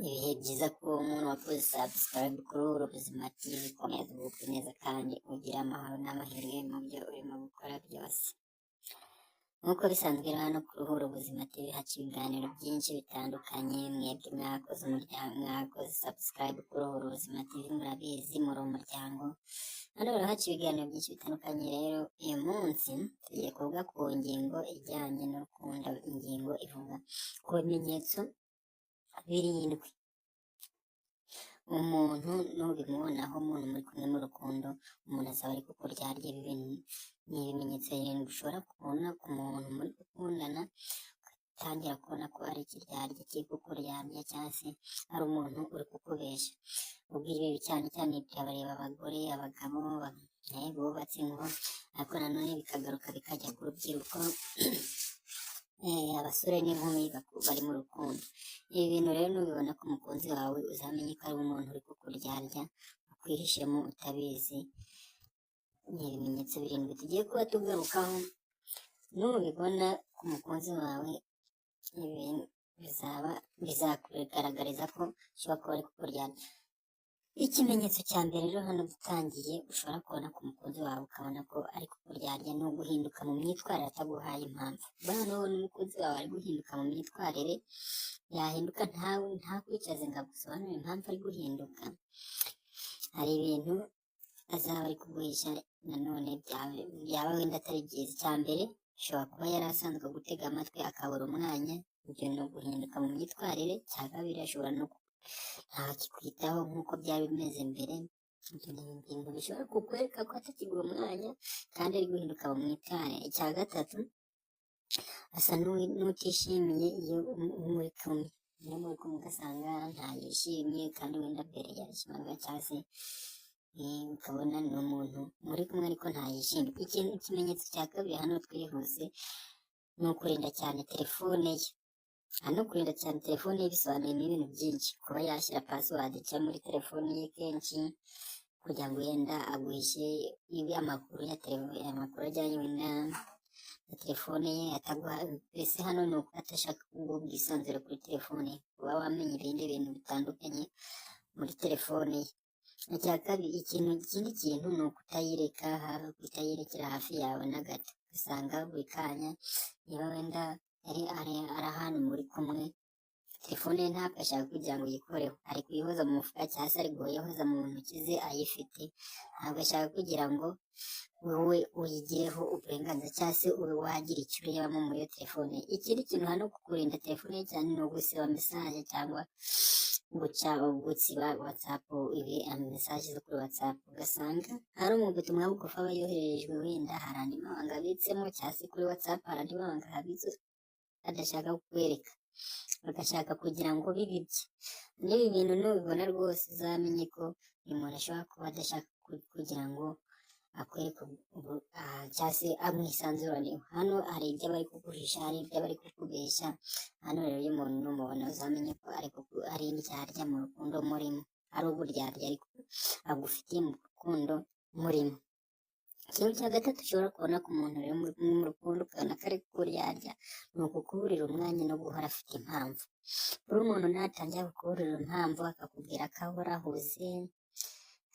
ibihe byiza ku muntu wakoze subscribe kuri Uru Buzima TV, komeza ugubwe neza kandi ugire amahoro n'amahirwe mu byo urimo gukora byose. Nk'uko bisanzwe rero hano kuri Uru Buzima TV haca ibiganiro byinshi bitandukanye. Mwebwe mwakoze subscribe kuri Uru Buzima TV murabizi muri umuryango. Hano rero haca ibiganiro byinshi bitandukanye. Rero uyu munsi tugiye kuvuga ku ngingo ijyanye n'urukundo. Ingingo ivuga ku bimenyetso birindwi umuntu nubimubonaho umuntu muri kumwe mu rukundo umuntu azaba ari kukuryarya. Ibi bintu ni ibimenyetso birindwi ushobora kubona ku muntu muri gukundana, ugatangira kubona ko ari ikiryarya kiri kukuryarya cyangwa se ari umuntu uri kukubeshya. Ubwo ibi cyane cyane birabareba abagore, abagabo bubatse ingo, ariko nanone bikagaruka bikajya ku rubyiruko, abasore n'inkumi bari mu rukundo. Ibi bintu rero nubibona ku mukunzi wawe uzamenye ko ari umuntu uri kukuryarya ukwihishemo utabizi. Ni ibimenyetso birindwi tugiye kuba tugarukaho. Nubibona ku mukunzi wawe bizakugaragariza ko ushobora kuba ari kukuryarya. Ikimenyetso cya mbere rero hano dutangiye ushobora kubona ku mukunzi wawe ukabona ko ari kukuryarya ni uguhinduka mu myitwarire ataguhaye impamvu. Bano n'umukunzi wawe ari guhinduka mu myitwarire, yahinduka ntakwicaze ngo agusobanurire impamvu ari guhinduka. Hari ibintu azaba ari kuguhisha nanone byaba wenda atari byiza. Icya mbere ashobora kuba yari asanzwe gutega amatwi akabura umwanya, ibyo ni uguhinduka mu myitwarire. Icya kabiri ashobora no ntakikwitaho nk'uko byari bimeze mbere. Ibyo ni ibintu bishobora kukwereka ko atakiguha umwanya kandi ari guhinduka mu myitwarire. Icya gatatu asa n'utishimiye iyo muri kumwe ugasanga ntayishimye kandi wenda mbere yarishimaga, cyangwa se ukabona ni umuntu muri kumwe ariko ntayishimye. Ikimenyetso cya kabiri hano twihuse ni ukurinda cyane telefone ye. Hano kurinda cyane telefone ye bisobanuyemo ibintu byinshi. Kuba yashyira password cyangwa muri telefone ye kenshi kugira ngo yenda aguhishe amakuru ajyanye na telefone ye ataguha. Mbese hano ni uko atashaka ubwo bwisanzure kuri telefone ye, kuba wamenya ibindi bintu bitandukanye muri telefone ye. Icya kabiri ikindi kintu ni kutayirekera hafi yawe na gato. Usanga buri kanya niba wenda ari ahantu muri kumwe, telefone ye ntabwo ashaka kugira ngo yikoreho, ari kuyihoza mu mufuka cyangwa se ari kuyihoza mu ntoki ze ayifite. Ntabwo ashaka kugira ngo wowe uyigireho uburenganzira cyangwa se ube wagira icyo urebamo muri iyo telefone. Ikindi kintu hano kukurinda telefone ye cyane ni ugusiba mesaje cyangwa gusiba WhatsApp, mesaje zo kuri WhatsApp. Ugasanga hari ubutumwa bugufi aba yohererejwe, wenda hari andi mabanga abitsemo, cyangwa se kuri WhatsApp hari andi mabanga abitse adashaka kukwereka, agashaka kugira ngo bibe bye. N'ibi bintu nubibona rwose uzamenye ko uyu muntu ashobora kuba adashaka kugira ngo akwereke cyangwa se amwisanzuraneho. Hano hari ibyo aba ari kuguhisha, hari ibyo aba ari kukubeshya. Hano rero iyo umuntu numubona uzamenye ko ari indyarya mu rukundo murimo, ari uburyarya ariko agufitiye mu rukundo murimo. Ikintu cya gatatu ushobora kubona ku muntu rero mu rukundo ukabona ko ari kukuryarya ni ukukuburira umwanya no guhora afite impamvu. Buri umuntu natangira kukuburira impamvu akakubwira ko ahora ahuze,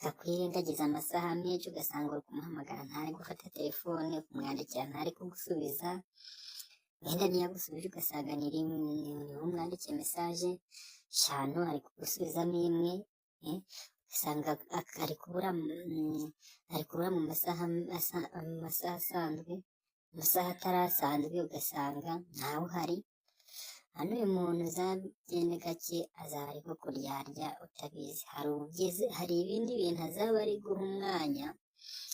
akakwirengagiza amasaha menshi, ugasanga uri kumuhamagara ntari gufata telefone, kumwandikira ntari kugusubiza, wenda niyo agusubije ugasanga ni umwandikiye mesaje 5 ari kugusubizamo imwe. Usanga ari kubura mu masaha asanzwe, amasaha atarasanzwe, ugasanga ntawe uhari. Hano uyu muntu uzagende gake azaba ari kukuryarya utabizi. Hari ibindi bintu azaba ari guha umwanya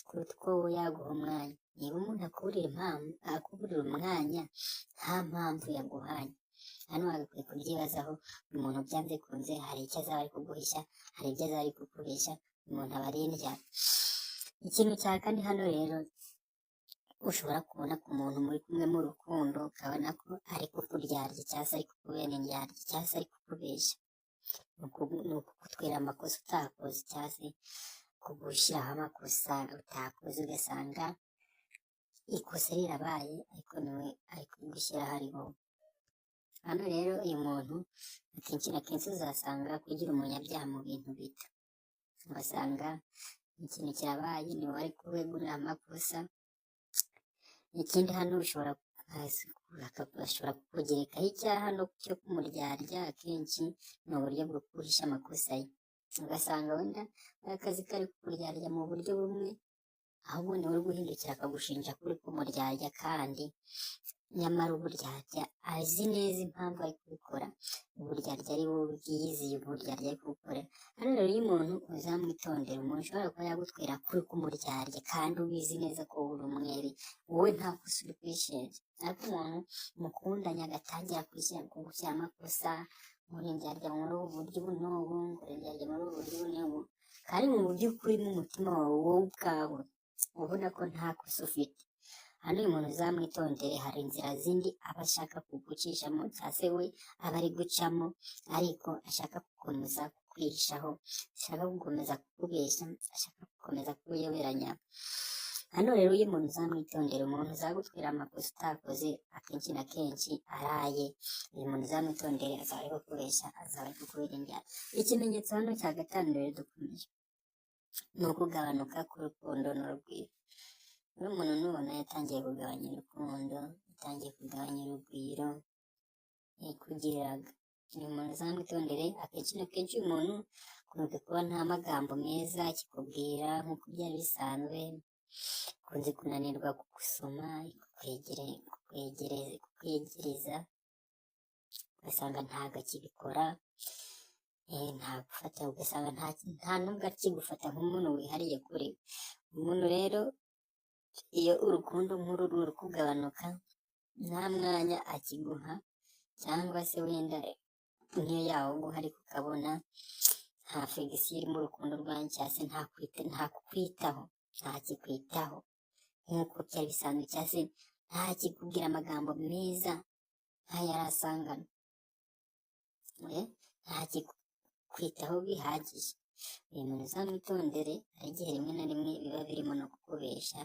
kuruta uko wowe yaguha umwanya. Niba umuntu akuburira umwanya nta mpamvu yaguhaye, hano wagakwiye kubyibazaho. Uyu muntu byanze kunze hari icyo azaba ari kuguhisha, hari ibyo azaba ari kukubeshya. Umuntu aba ari indyarya. Ikintu cya kane hano rero ushobora kubona ku muntu muri kumwe mu rukundo ukabona ko ari kukuryarya cyangwa se ari kukubera indyarya cyangwa se ari kukubeshya, ni ukugutwira amakosa utakoze cyangwa se kugushyiraho amakosa utakoze. Ugasanga ikosa rirabaye ariko nawe ari kugushyiraho ari wowe. Hano rero uyu muntu akenshi na kenshi uzasanga kugira umunyabyaha mu bintu bito, ugasanga ikintu kirabaye ni wowe ari kuregurira amakosa. Ikindi hano bashobora kukugerekaho icyaha no cyo kumuryarya, akenshi ni uburyo bwo guhisha amakosa ye, ugasanga wenda akazi kari kukuryarya mu buryo bumwe, ahubwo ni uri guhindukira akagushinja kuri kumuryarya, kandi nyamara uburyarya azi neza impamvu ari kubikora, uburyarya ari wowe ubwiyiziye uburyarya ari kubukorera. Hano rero iyo umuntu uzamwitondera, umuntu ushobora kuba yagutwira kuri kumuryarya kandi ubizi neza ko uri umwere, wowe nta kosa uri kwishinja, ariko umuntu mukundanye agatangira kugushyira amakosa, ngurindyarya muri ubu buryo ubu n'ubu, ngurindyarya muri ubu buryo ubu n'ubu, kandi mu by'ukuri mu mutima wawe wowe ubwawe ubona ko nta kosa ufite. Hano uyu muntu uzamwitondere, hari inzira zindi aba ashaka kugucishamo, cyangwa se we aba ari gucamo, ariko ashaka gukomeza kukwihishaho, ashaka gukomeza kukubeshya, ashaka gukomeza kukuyoberanya. Hano rero iyo umuntu uzamwitondera, umuntu uzagutwira amakosa utakoze, akenshi na kenshi araye, uyu muntu uzamwitondere azaba ari kukubeshya, azaba ari kukubera. Ikimenyetso hano cya gatanu rero dukomeje, ni ukugabanuka k'urukundo n'urugwiro. Iyo umuntu nubona yatangiye kugabanya urukundo, yatangiye kugabanya urugwiro, yikugiriraga, uyu muntu uzamwitondere. Akenshi na kenshi uyu muntu akunze kuba nta magambo meza akikubwira nk'uko byari bisanzwe, akunze kunanirwa kugusoma, kukwegereza, ugasanga ntabwo akibikora, ntagufata, ugasanga nta nubwo akigufata nk'umuntu wihariye kuri we. Umuntu rero iyo urukundo nk'uru ruri kugabanuka, nta mwanya akiguha, cyangwa se wenda niyo yawuguha ariko ukabona nta fegisiyo iri mu rukundo rwanyu, cyangwa se nta kukwitaho, ntakikwitaho nk'uko byari bisanzwe, cyangwa se ntakikubwira amagambo meza nk'ayari asanganywe, ntakikwitaho bihagije. Uyu muntu uzamwitondere, hari igihe rimwe na rimwe biba birimo no kukubesha,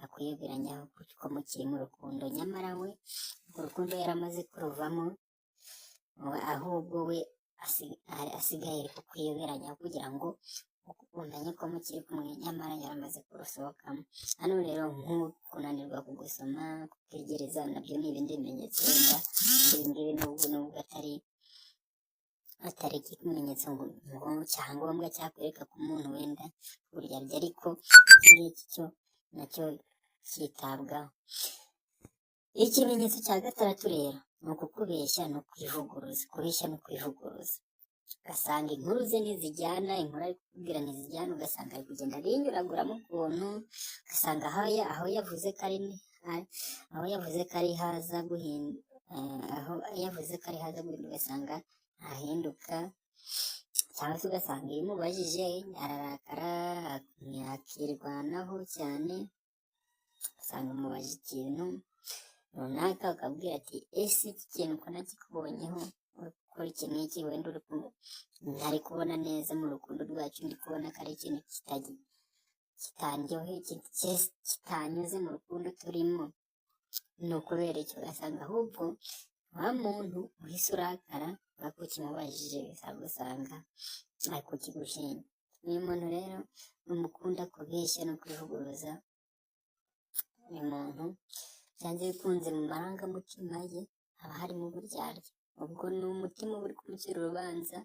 akuyoberanyaho ko mukiri mu rukundo, nyamara we urwo rukundo yaramaze kuruvamo, ahubwo we asigaye ari kukwiyoberanyaho kugira ngo umenye ko mukiri kumwe, nyamara yaramaze kurusohokamo. Hano rero kunanirwa kugusoma, kukwegereza, nabyo ni ibindi bimenyetso wenda ibingibi nubwo atari ikimenyetso ngo cyangombwa cyakwereka ko umuntu wenda uburyarya, ariko iki ngiki cyo nacyo cyitabwaho. Ikimenyetso cya gatandatu rero ni ukukubeshya no kwivuguruza, kubeshya no kwivuguruza, ugasanga inkuru ze ntizijyana, inkuru ari kukubwira ntizijyana, ugasanga ari kugenda arinyuraguramo ukuntu, ugasanga aho yavuze ko ari haza guhinda, ugasanga ntahinduka, cyangwa se ugasanga iyo umubajije ararakara, yakirwanaho cyane, ugasanga umubajije ikintu runaka ukabwira ati ese iki kintu ko nakikubonyeho uri gukora iki n'iki, wenda ntari kubona neza mu rukundo rwacu, ndi kubona ko ari ikintu kitaryoheye, kitanyuze mu rukundo turimo, ni ukubera icyo. Ugasanga ahubwo wa muntu uhise urakara kubera ko ukimubajije, usanga ari kukigushinja. Uyu muntu rero umukunda kubeshya no kwivuguruza, uyu muntu byanze bikunze mu marangamutima ye haba harimo uburyarya, ubwo ni umutima uba uri kumucira urubanza.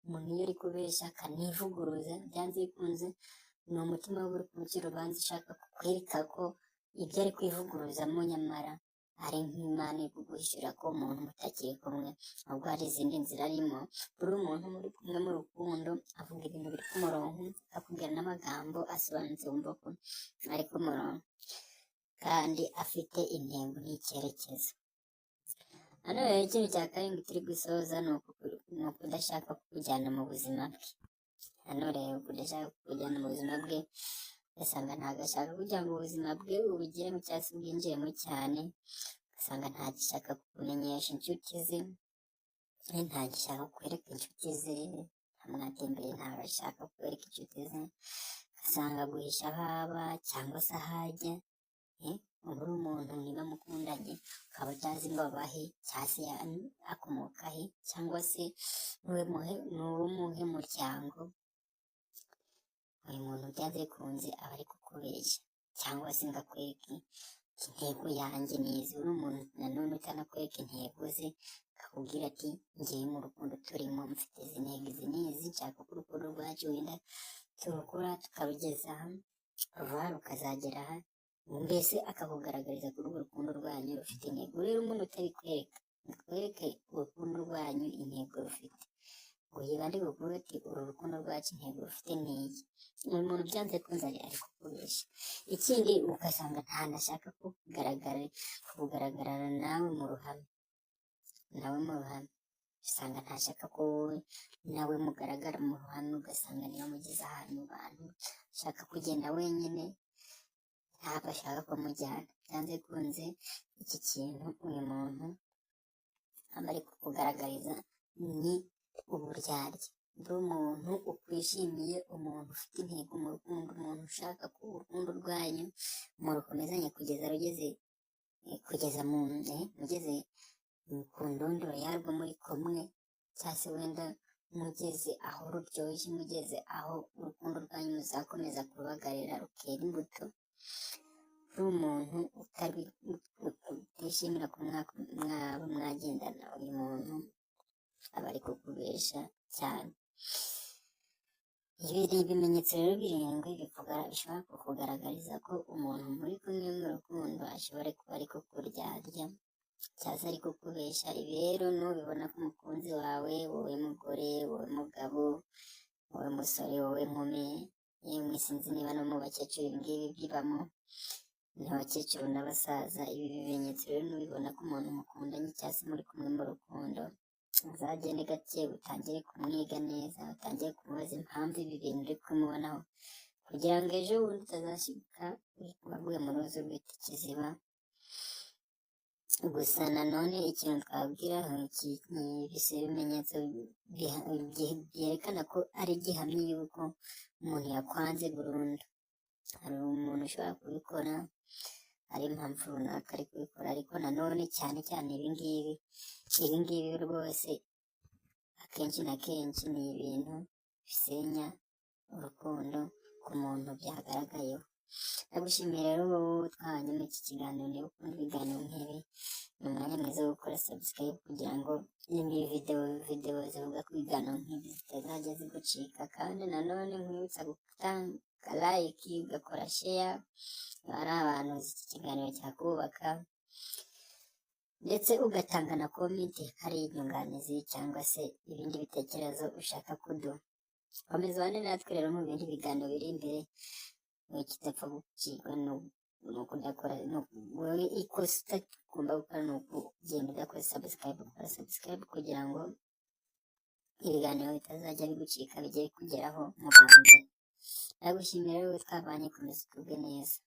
Umuntu iyo ari kubeshya akanivuguruza, byanze bikunze ni umutima uba uri kumucira urubanza, ushaka kukwereka ko ibyo ari kwivuguruzamo nyamara ari nk'Imana iri kuguhishura ko umuntu mutakiri kumwe, ahubwo hari izindi nzira arimo. Buri muntu muri kumwe mu rukundo avuga ibintu biri ku murongo, akubwira n'amagambo asobanutse wumva ko ari ku murongo, kandi afite intego n'icyerekezo. Hano rero ikintu cya karindwi turi gusoza ni ukudashaka kukujyana mu buzima bwe. Hano rero kudashaka kukujyana mu buzima bwe, ugasanga ntabwo ashaka kugira ngo ubuzima bwe ubugiremo cyangwa se ubwinjiremo cyane, ugasanga ntagishaka kukumenyesha inshuti ze, ntagishaka kukwereka inshuti ze, ntamwatembere, ntabwo ashaka kukwereka inshuti ze, ugasanga aguhisha aho aba cyangwa se aho ajya, uba uri umuntu niba mukundanye ukaba utazi ngo abahe cyangwa se akomoka he cyangwa se ni uw'umuhe muryango, uyu muntu byanze bikunze aba ari kukubeshya cyangwa se ngo akwereke intego yanjye nizi. Uri umuntu nanone utanakwereka intego ze, akakubwira ati ngiye mu rukundo turimo mfite izi ntego izi n'izi, nshaka ko urukundo rwacu wenda turukura tukarugeza ruva rukazagera aha, mbese akakugaragariza ko urwo rukundo rwanyu rufite intego. Rero umuntu utabikwereka ngo akwereke urukundo rwanyu intego rufite, ngo yibande kuvuga ati uru rukundo rwacu intego rufite n'iyi, uyu muntu byanze bikunze ari kukubeshya. Ikindi ugasanga ntanashaka kugaragarana nawe mu ruhame, usanga ntashaka ko wowe nawe mugaragara mu ruhame, ugasanga niba mugeze ahantu mu bantu ashaka kugenda wenyine, ntabwo ashaka ko mujyana. Byanze bikunze iki kintu uyu muntu aba ari kukugaragariza ni uburyarya. Ndi umuntu ukwishimiye, umuntu ufite intego mu rukundo, umuntu ushaka ko urukundo rwanyu murukomezanya kugeza mugeze ku ndunduro yarwo muri kumwe, cyangwa se wenda mugeze aho ruryoshye, mugeze aho urukundo rwanyu muzakomeza kurubagarira rukera imbuto. Uri umuntu utishimira ko mwaba mwagendana, uyu muntu aba ari kukubesha cyane. Ibi ni ibimenyetso rero birindwi bishobora kukugaragariza ko umuntu muri kumwe mu rukundo ashobora kuba ari kukuryarya cyangwa se ari kukubesha. Ibi rero nubibona ko umukunzi wawe, wowe mugore, wowe mugabo, wowe musore, wowe nkumi, yemwe sinzi niba no mu bakecuru ibi ngibi bibamo, n'abakecuru n'abasaza, ibi bimenyetso rero nubibona ko umuntu mukundanye cyangwa se muri kumwe mu rukundo, uzagende gake utangire kumwiga neza, utangire kumubaza impamvu ibi bintu uri kumubonaho, kugira ngo ejo bundi utazashibuka waguye mu ruzi rwita ikiziba. Gusa nanone ikintu twabwiraho ni ibimenyetso byerekana ko ari gihamya y'uko umuntu yakwanze burundu. Hari umuntu ushobora kubikora ari impamvu runaka ari kubikora, ariko nanone cyane cyane ibingibi rwose akenshi na kenshi ni ibintu bisenya urukundo ku muntu byagaragayeho. Ndagushimiye rero wowe twabanye muri iki kiganiro. Niba ukunda ibiganiro nk'ibi, ni umwanya mwiza wo gukora subscribe kugira ngo n'indi video zivuga ku biganiro nk'ibi zitazajya zigucika, kandi nanone nkwibutsa gutanga like, ugakora share ari abantu iki kiganiro cyakubaka, ndetse ugatanga na comment hari inyunganizi cyangwa se ibindi bitekerezo ushaka kuduha. Komeza ubane natwe rero mu bindi biganiro biri imbere. Kitapfa gucikwa no kudakora, wowe ikosa ugomba gukora ni ukugenda udakora subscribe kugira ngo ibiganiro bitazajya bigucika bijye kugeraho mu ba mbere. Ndagushimira rero twabanye, komeza ugubwe neza.